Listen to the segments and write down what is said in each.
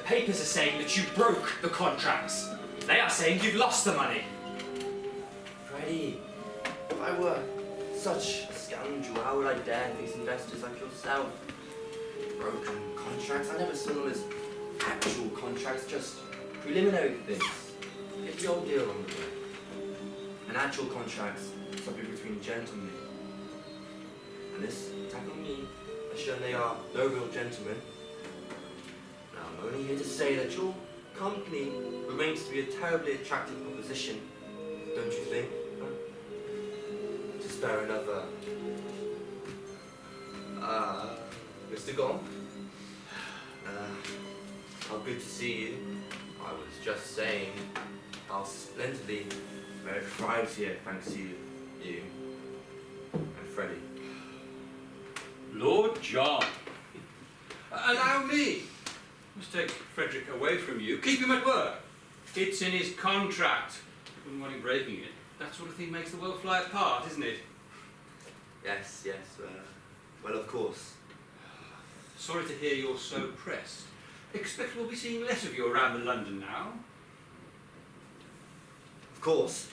papers are saying that you broke the contracts. They are saying you've lost the money. Freddie, if I were such a scoundrel, how would I dare face investors like yourself? Broken contracts? I never saw them as actual contracts, just preliminary things. Get the old deal on the way. An actual contract's something between gentlemen. And this attack on me has shown they are no real gentlemen. Now, I'm only here to say that your company remains to be a terribly attractive proposition, don't you think? Huh? To spare another... Mr. Gong? How good to see you. I was just saying how splendidly we're thrived here thanks to you and Freddie. Lord John. Allow me. Must take Frederick away from you. Keep him at work. It's in his contract. Wouldn't want him breaking it. That sort of thing makes the world fly apart, isn't it? Yes, yes. Well, of course. Sorry to hear you're so pressed. Expect we'll be seeing less of you around London now. Of course.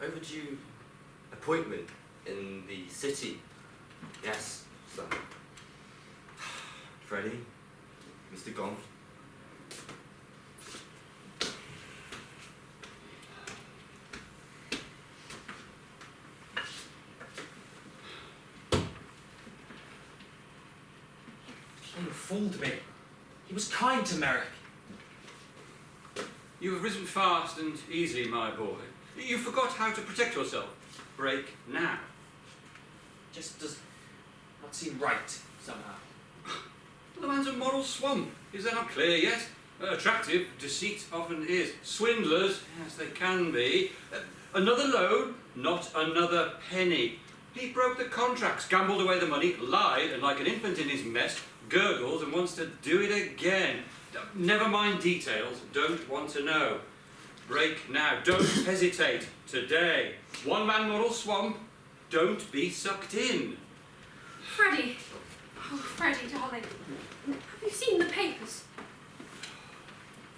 Overdue appointment in the city. Yes, so. Freddie, Mr. Gong. You fooled me. He was kind to Merrick. You have risen fast and easily, my boy. You forgot how to protect yourself. Break now. Just does not seem right, somehow. The man's a moral swamp. Is that not clear yet? Attractive, deceit often is. Swindlers, yes, they can be. Another loan, not another penny. He broke the contracts, gambled away the money, lied, and like an infant in his mess, gurgles and wants to do it again. Never mind details, don't want to know. Break now, don't hesitate. Today. One-man model swamp, don't be sucked in. Freddie. Oh, Freddie, darling. Have you seen the papers?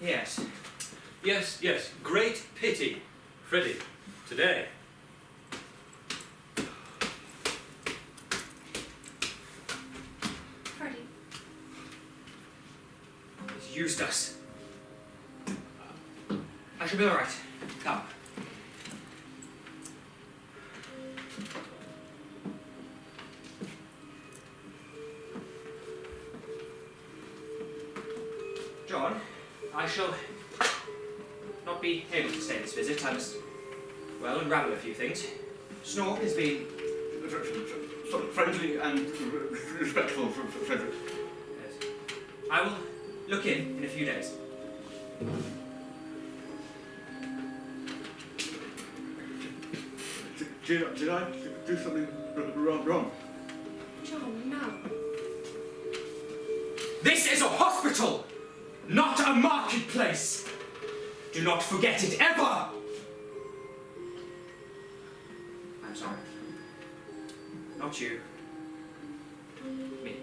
Yes. Yes, great pity. Freddie, today. Freddie. He's used us. I shall be all right. Come. John, I shall not be able to stay this visit. I must, well, unravel a few things. Snork has been friendly and respectful, Frederick. Yes. I will look in a few days. Did I do something wrong? John, no. This is a hospital, not a marketplace. Do not forget it ever. I'm sorry. Not you. Me.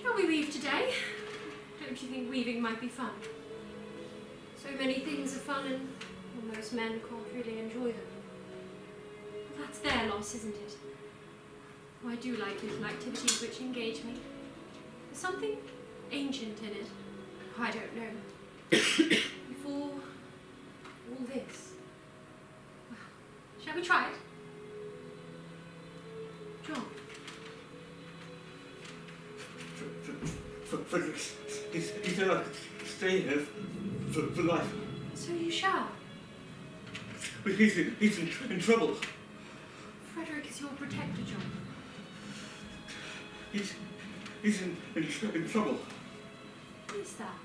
Shall we weave today? Don't you think weaving might be fun? So many things are fun and well, most men can't really enjoy them. Well, that's their loss, isn't it? Oh, I do like little activities which engage me. There's something ancient in it. Oh, I don't know. Before all this. Well, shall we try it? John. Frederick, he said I could stay here for life. So you shall. But he's in trouble. Frederick is your protector, John. He's in trouble. Who is that?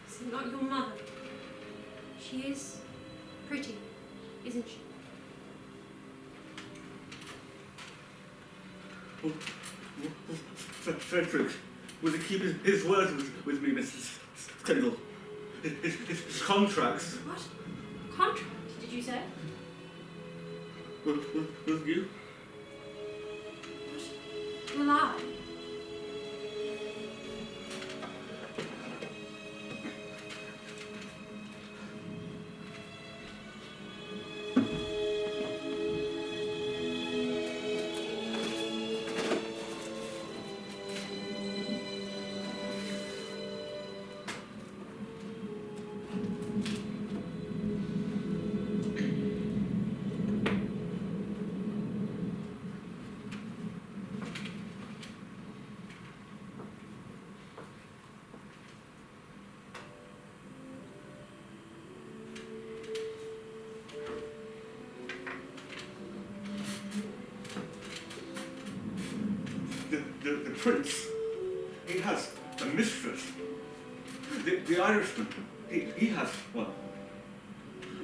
Is it not your mother? She is pretty, isn't she? Frederick, will he keep his word with me, Mrs. Kendall? His contracts. What? Contract, did you say? Will you? What? Will I? The prince, he has a mistress. The Irishman, he has one.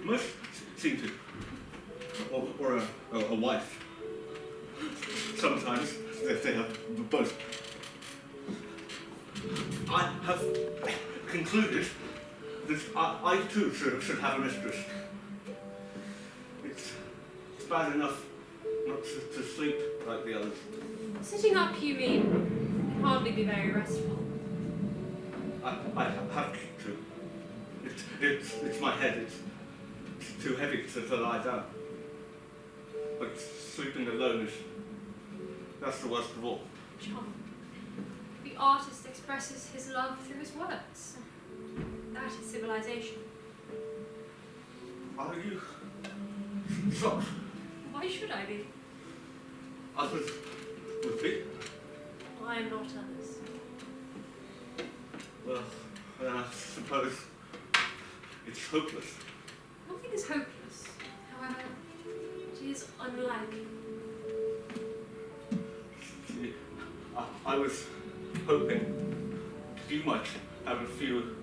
Most seem to. Or a wife. Sometimes they have both. I have concluded that I too should have a mistress. It's bad enough not to sleep like the others. Sitting up, you mean? Can hardly be very restful. I have to. It's my head. It's too heavy to lie down. But sleeping alone that's the worst of all. John, the artist expresses his love through his works. That is civilization. Are you shocked? Why should I be? Others would be. I am not others. Well, then I suppose it's hopeless. Nothing is hopeless. However, it is unlike. See, I was hoping you might have a few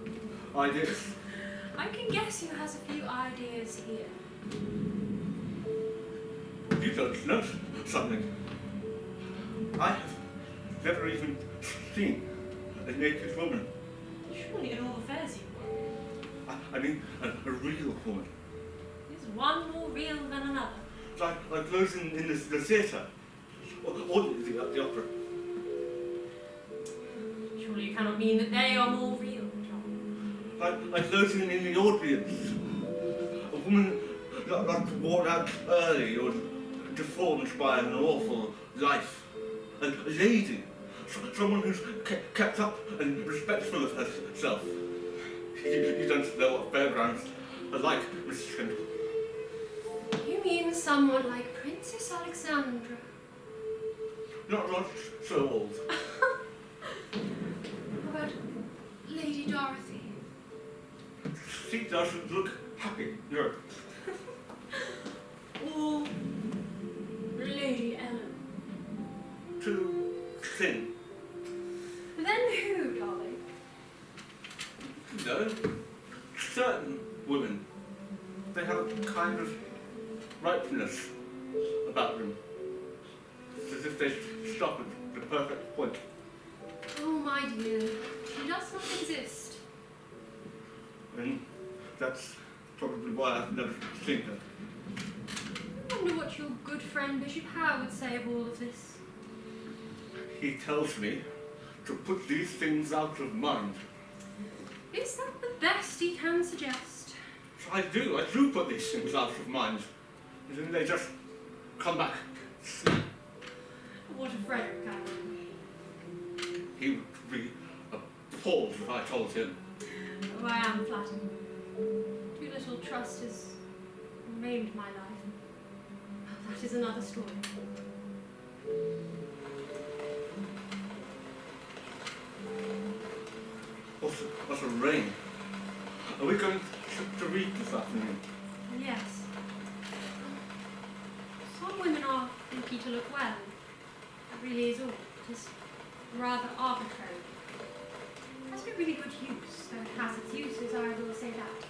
ideas. I can guess who has a few ideas here. You don't know something. I have never even seen a naked woman. Surely in all affairs you were. I mean, a real woman. Is one more real than another? Like those in the theatre. Or the opera. Surely you cannot mean that they are more real, John. Like those in the audience. A woman like worn out early or deformed by an awful life. A lady. Someone who's kept up and respectful of herself. You don't know what fairgrounds are like, Mrs. Kendall. You mean someone like Princess Alexandra? Not so old. How about Lady Dorothy? She doesn't look happy, no. Or Lady Ellen? Too thin. Then who, darling? No. Certain women, they have a kind of ripeness about them. As if they stop at the perfect point. Oh, my dear, she does not exist. And that's probably why I've never seen her. I wonder what your good friend Bishop Howe would say of all of this. He tells me to put these things out of mind. Is that the best he can suggest? I do put these things out of mind. And then they just come back. What of Frederick, Cameron? He would be appalled if I told him. Oh, I am flattered. Too little trust has maimed my life. That is another story. What's a rain? Are we going to read this afternoon? Yes. Some women are thinking to look well. That really is all. It is rather arbitrary. It has been really good use, though it has its uses, I will say that.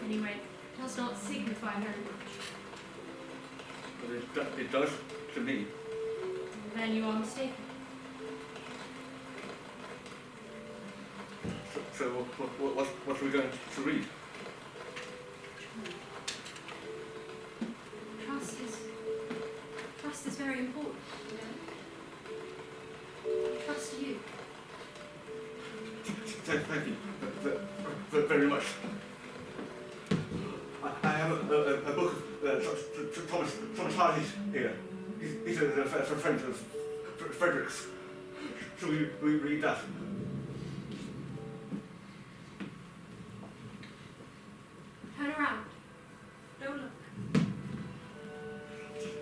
Anyway, it does not signify very much. But it does to me. Then you are mistaken. So what are we going to read? Trust is very important, you know. I trust you. Thank you very much. I have a book of Thomas Hardy's here. He's a friend of Frederick's. Shall we read that? Turn around. Don't look.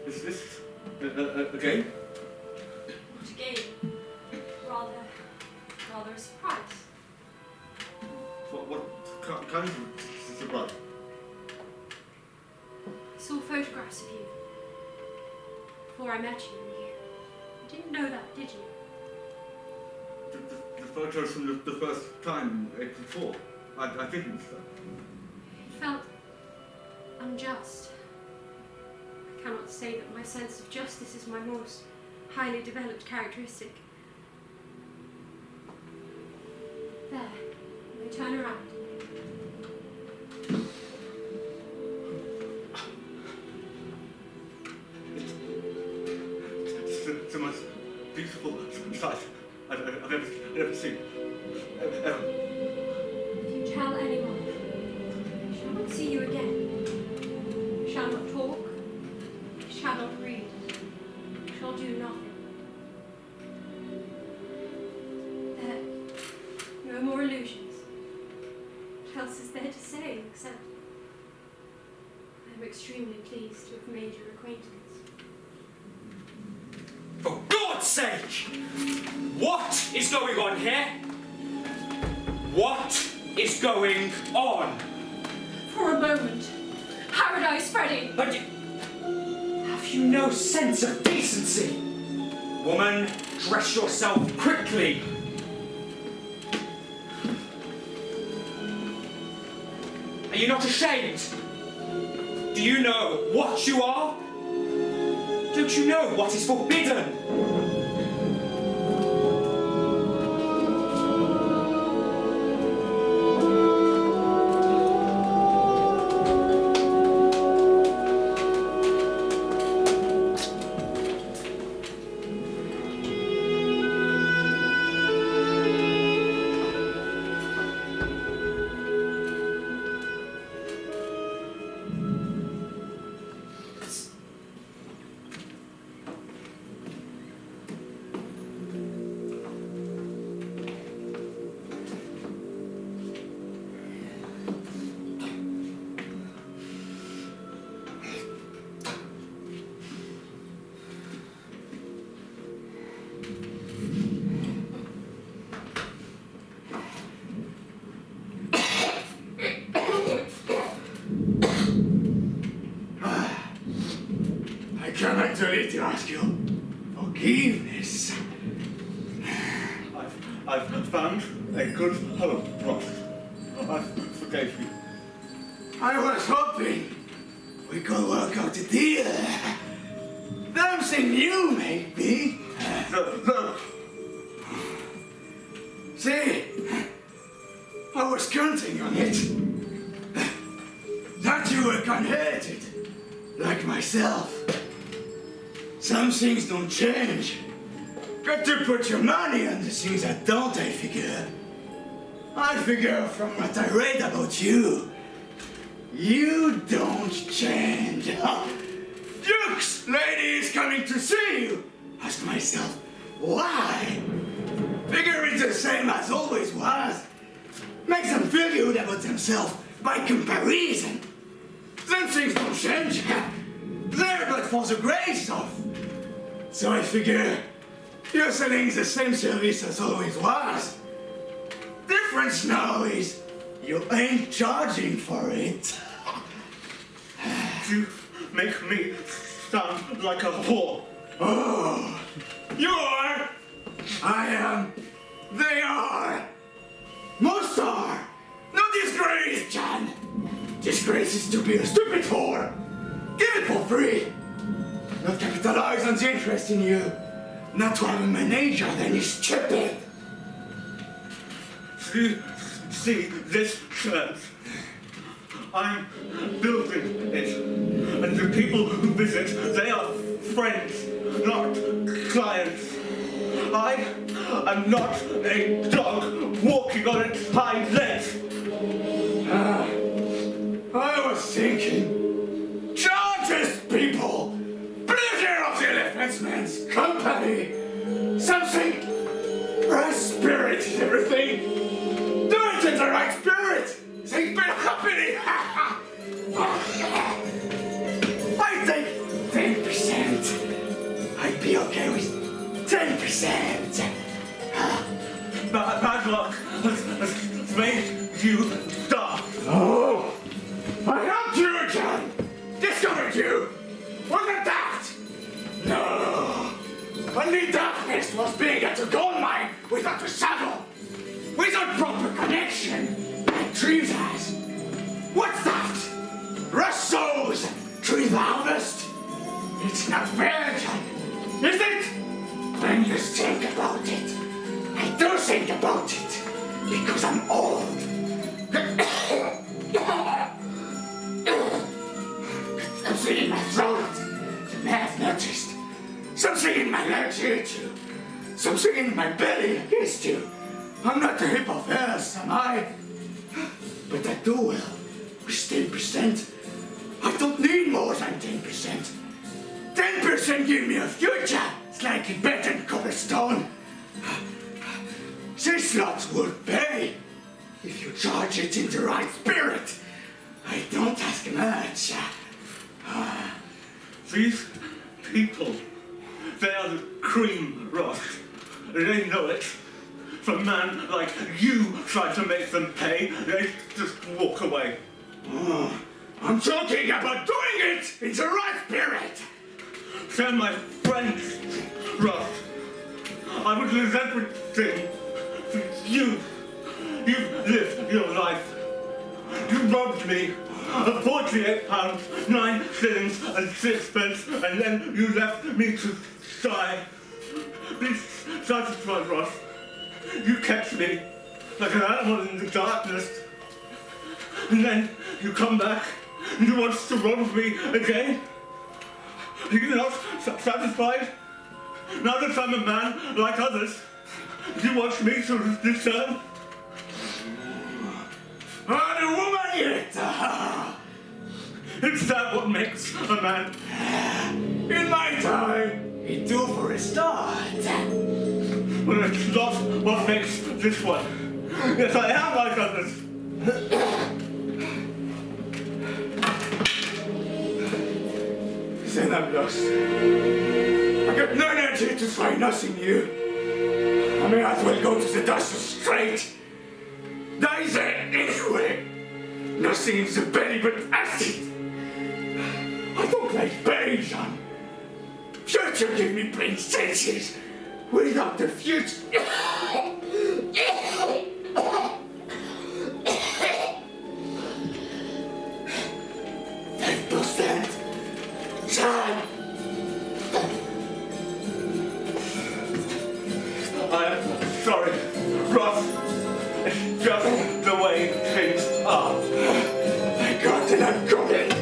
Is this a game? Not a game. Rather a surprise. What kind of surprise? I saw photographs of you before I met you. You didn't know that, did you? The photos from the first time in '84. I didn't. It felt unjust. I cannot say that my sense of justice is my most highly developed characteristic. There. Now turn around. It's the most beautiful sight I've ever seen. Ever. If you tell anyone, I shall not see you again. I shall not talk. I shall not read. I shall do nothing. There. No more illusions. What else is there to say except I am extremely pleased to have made your acquaintance. For God's sake! What is going on here? What is going on? For a moment. Paradise, Freddy! But have you no sense of decency? Woman, dress yourself quickly. Are you not ashamed? Do you know what you are? Don't you know what is forbidden? I'm actually to ask you forgiveness. I've found a good home, Ross. I forgave you. I was hoping we could work out a deal. Something new, maybe. No. See, I was counting on it. That you were converted, like myself. Some things don't change. Got to put your money on the things that don't, I figure. I figure from what I read about you, you don't change. Duke's lady is coming to see you. Ask myself, why? Figure it's the same as always was. Makes them feel good about themselves by comparison. Then things don't change. They're but for the great stuff. So I figure you're selling the same service as always was. Difference now is you ain't charging for it. You make me sound like a whore. Oh, you are. I am. They are. Most are. No disgrace, John. Disgrace is to be a stupid whore. Give it for free. Not capitalize on the interest in you. Not to have a manager, then you're stupid. See this church? I'm building it. And the people who visit, they are friends, not clients. I am not a dog walking on its hind legs. I was thinking, charges people, pleasure of the elephantman's company, something, right spirit is everything, do it in the right spirit, they be happy. I take 10%, I'd be okay with 10%. Bad luck has made you dark. Oh, I helped you, John. Discovered you. Wasn't that? No. Only darkness was being at a gold mine without a saddle. Without proper connection, like trees has. What's that? Rust sows, tree harvest. It's not fair, John. Is it? When you think about it, I do think about it. Because I'm old. Something in my throat. You may have noticed. Something in my legs here too. Something in my belly against you. I'm not a heap of hairs, am I? But I do well with 10%. I don't need more than 10%. 10% give me a future slightly better than cobblestone. This lot would pay if you charge it in the right spirit. I don't ask much. These people, they are the cream, Ross. They know it. If a man like you tried to make them pay, they just walk away. Oh, I'm talking about doing it in the right spirit. They're my friends, Ross. I would lose everything. You've lived your life. You robbed me of £48, 9 shillings and 6pence, and then you left me to die. Be satisfied, Ross. You kept me like an animal in the darkness. And then you come back and you want to rob me again? Are you not satisfied? Now that I'm a man like others, do you want me to return? I'm a woman yet! Is that what makes a man? In my time, it do for a start. Well, it's not what makes this one. Yes, I am like others. Then I'm lost. I got no energy to try nothing new. I may as well go to the dust straight. Die there anyway. Nothing in the belly but acid. I don't like pain, John. Future give me plain senses. Without the future. John! I'm sorry, Ross. It's just the way things are. I got it, I'm coming.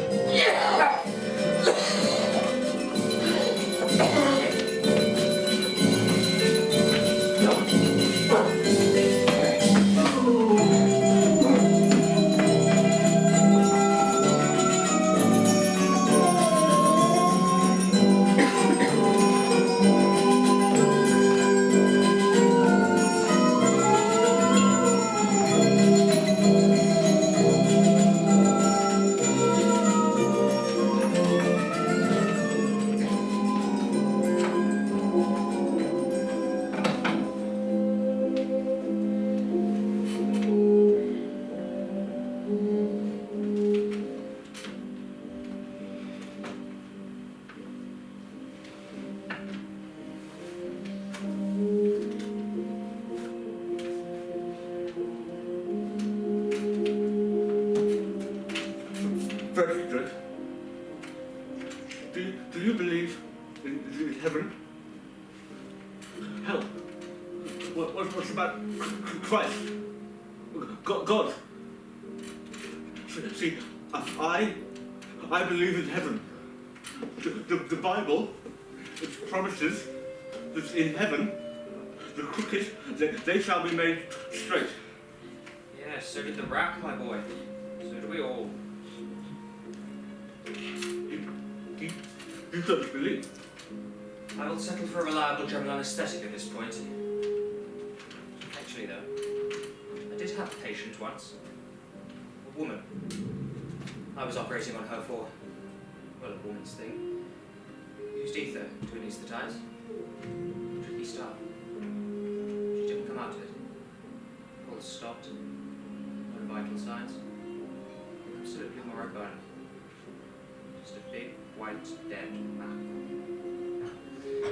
See, I believe in heaven. The Bible, it promises that in heaven, the crooked, they shall be made straight. Yes, so did the rack, my boy. So do we all. You don't believe? I will settle for a reliable general anaesthetic at this point. Actually, though, I did have a patient once. A woman. I was operating on her for, well, a woman's thing. Used ether to anaesthetize. Tricky stuff. She didn't come out of it. Pulse stopped. No vital signs. Absolutely moribund. Just a big, white, dead map.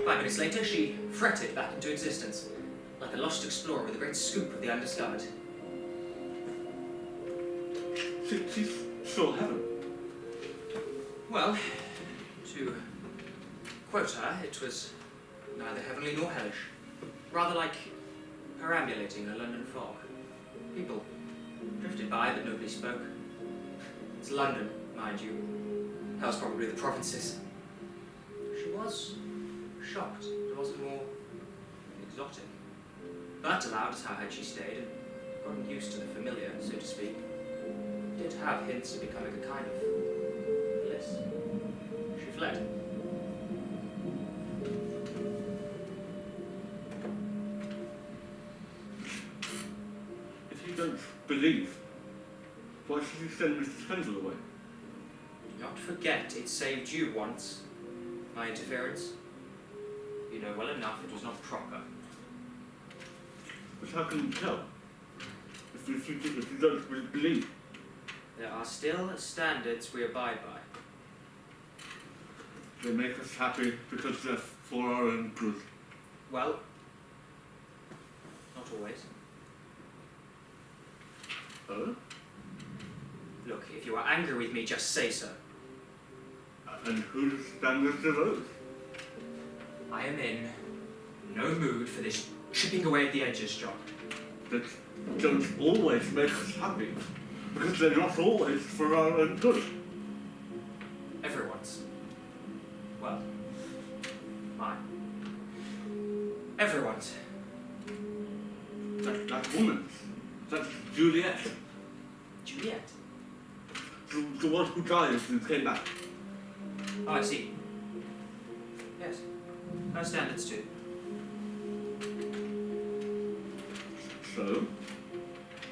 5 minutes later, she fretted back into existence, like a lost explorer with a great scoop of the undiscovered. She's still heaven. Well, to quote her, it was neither heavenly nor hellish. Rather like perambulating in a London fog. People drifted by, but nobody spoke. It's London, mind you. Hell's probably the provinces. She was shocked it wasn't more exotic. But allowed as how had she stayed and gotten used to the familiar, so to speak, did have hints of becoming a kind of bliss. She fled. If you don't believe, why should you send Mr. Spencer away? Do not forget it saved you once. My interference. You know well enough it was not proper. But how can you tell? If you don't believe? There are still standards we abide by. They make us happy because they're for our own good. Well, not always. Oh? Look, if you are angry with me, just say so. And whose standards are those? I am in no mood for this chipping away at the edges job. That don't always make us happy, because they're not always for our own good. Everyone's. Well, mine. Everyone's. That woman's. That's Juliet. Juliet? The one who died and came back. Oh, I see. Yes. Her standards too. So?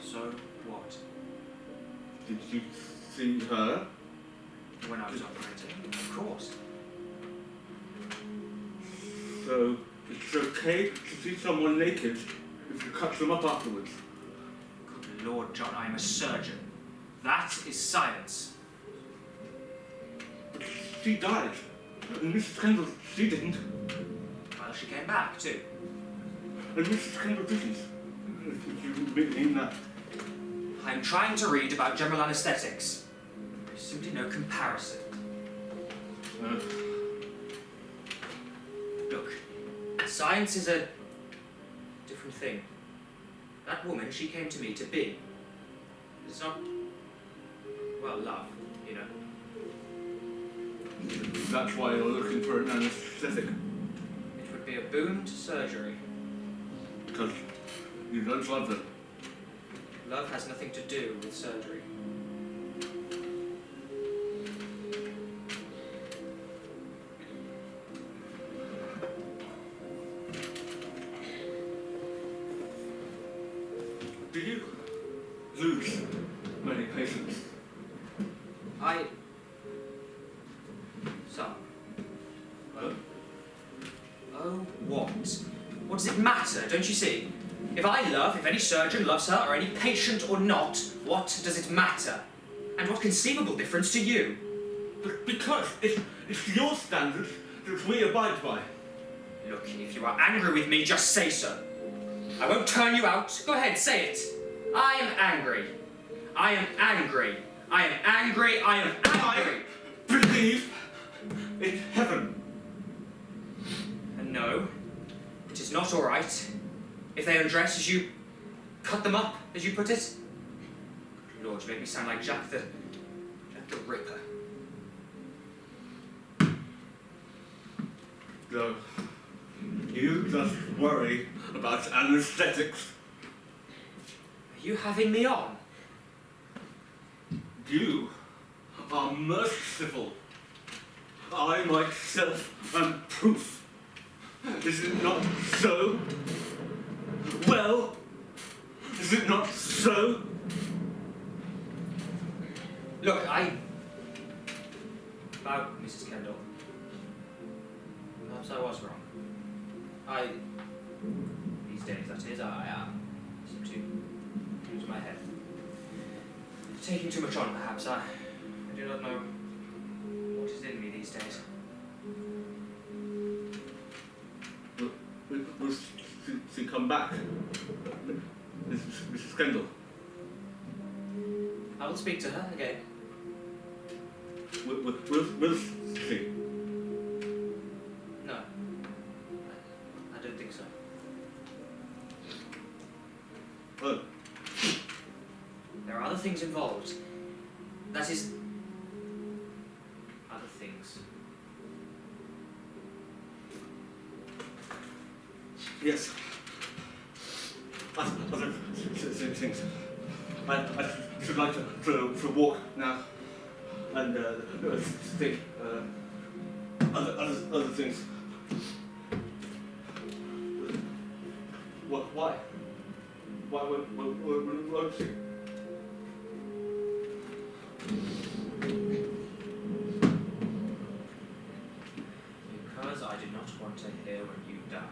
So what? Did you see her? When I was operating, of course. So, it's okay to see someone naked if you cut them up afterwards. Good Lord, John, I am a surgeon. That is science. But she died. And Mrs. Kendall, she didn't. Well, she came back too. And Mrs. Kendall didn't. You mean that? I'm trying to read about general anaesthetics. There's simply no comparison. Look, science is a different thing. That woman, she came to me to be. It's not, well, love, you know. That's why you're looking for an anaesthetic. It would be a boon to surgery. Because you don't love them. Love has nothing to do with surgery. Did you lose many patients? Some. Oh? Oh, what? What does it matter, don't you see? If I love, if any surgeon loves her, or any patient or not, what does it matter? And what conceivable difference to you? Because it's your standards that we abide by. Look, if you are angry with me, just say so. I won't turn you out. Go ahead, say it. I am angry. I am angry. I am angry. I am angry. I believe in heaven. And no, it is not all right if they undress as you cut them up, as you put it. Lord, you make me sound like Jack the Ripper. No. You just worry about anesthetics. Are you having me on? You are merciful. I myself am proof. Is it not so? Well, is it not so? Look, about Mrs. Kendall. Perhaps I was wrong. These days, that is, I seem to lose my head. Taking too much on, perhaps. I do not know what is in me these days. Will she come back? Mrs. Kendall. I will speak to her again. Will she? No. I don't think so. Oh. There are other things involved. That is... other things. Yes. Other things. I should like to walk now and think other things. Why? Why won't she? Because I do not want to hear when you die.